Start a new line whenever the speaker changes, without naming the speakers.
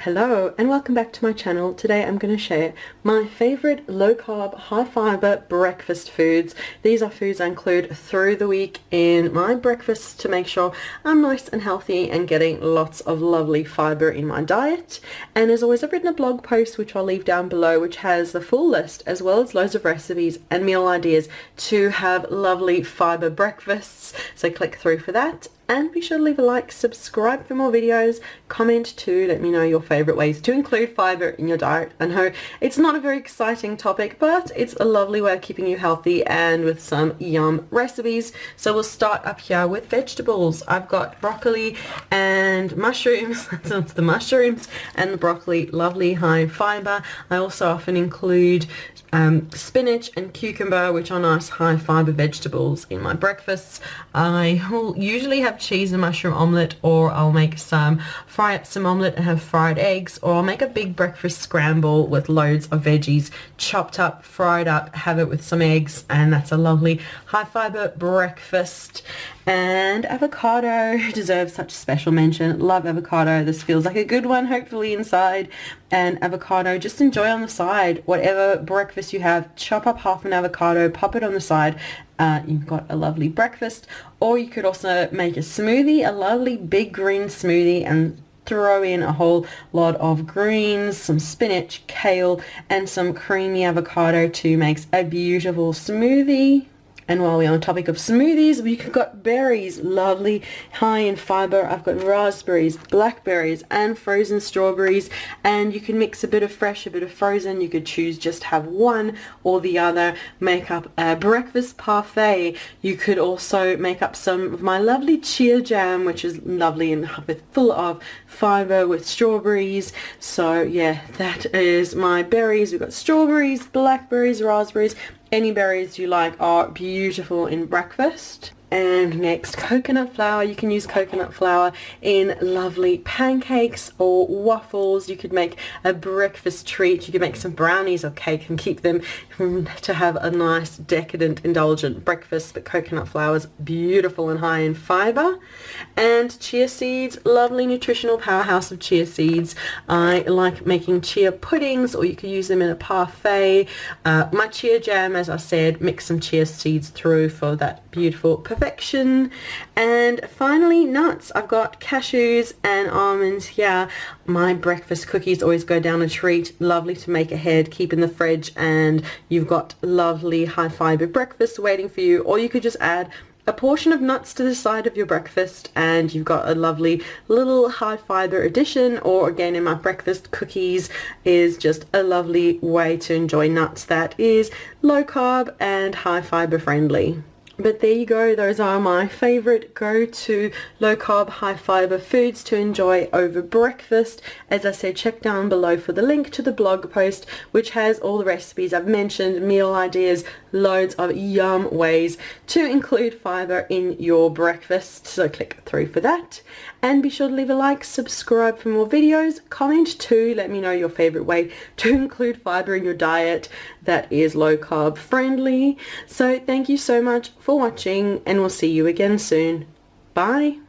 Hello and welcome back to my channel. Today I'm going to share my favorite low carb, high fiber breakfast foods. These are foods I include through the week in my breakfast to make sure I'm nice and healthy and getting lots of lovely fiber in my diet. And as always, I've written a blog post which I'll leave down below, which has the full list as well as loads of recipes and meal ideas to have lovely fiber breakfasts. So click through for that. And be sure to leave a like, subscribe for more videos, comment too, let me know your favorite ways to include fiber in your diet. I know it's not a very exciting topic, but it's a lovely way of keeping you healthy and with some yum recipes. So we'll start up here with vegetables. I've got broccoli and mushrooms. So it's the mushrooms and the broccoli, lovely high fiber. I also often include spinach and cucumber, which are nice high fiber vegetables in my breakfasts. I will usually have cheese and mushroom omelette, or I'll make fry up some omelette and have fried eggs, or I'll make a big breakfast scramble with loads of veggies chopped up, fried up, have it with some eggs, and that's a lovely high fiber breakfast. And avocado deserves such special mention. Love avocado. This feels like a good one, hopefully inside. And avocado, just enjoy on the side. Whatever breakfast you have, chop up half an avocado, pop it on the side. You've got a lovely breakfast. Or you could also make a smoothie, a lovely big green smoothie, and throw in a whole lot of greens, some spinach, kale, and some creamy avocado to make a beautiful smoothie. And while we're on the topic of smoothies, we've got berries, lovely, high in fiber. I've got raspberries, blackberries, and frozen strawberries. And you can mix a bit of fresh, a bit of frozen. You could choose just have one or the other. Make up a breakfast parfait. You could also make up some of my lovely chia jam, which is lovely and full of fiber with strawberries. So yeah, that is my berries. We've got strawberries, blackberries, raspberries. Any berries you like are beautiful in breakfast. And next, coconut flour. You can use coconut flour in lovely pancakes or waffles. You could make a breakfast treat. You could make some brownies or cake and keep them to have a nice, decadent, indulgent breakfast. But coconut flour is beautiful and high in fiber. And chia seeds, lovely nutritional powerhouse of chia seeds. I like making chia puddings, or you could use them in a parfait. My chia jam, as I said, mix some chia seeds through for that beautiful perfection. And finally, nuts. I've got cashews and almonds here. My breakfast cookies always go down a treat. Lovely to make ahead, keep in the fridge, and you've got lovely high fiber breakfast waiting for you. Or you could just add a portion of nuts to the side of your breakfast and you've got a lovely little high fiber addition. Or again, in my breakfast cookies is just a lovely way to enjoy nuts that is low carb and high fiber friendly. But there you go, those are my favorite go-to low carb, high fiber foods to enjoy over breakfast. As I said, check down below for the link to the blog post, which has all the recipes I've mentioned, meal ideas, loads of yum ways to include fiber in your breakfast. So click through for that. And be sure to leave a like, subscribe for more videos, comment too, let me know your favorite way to include fiber in your diet that is low carb friendly. So thank you so much for watching, and we'll see you again soon. Bye.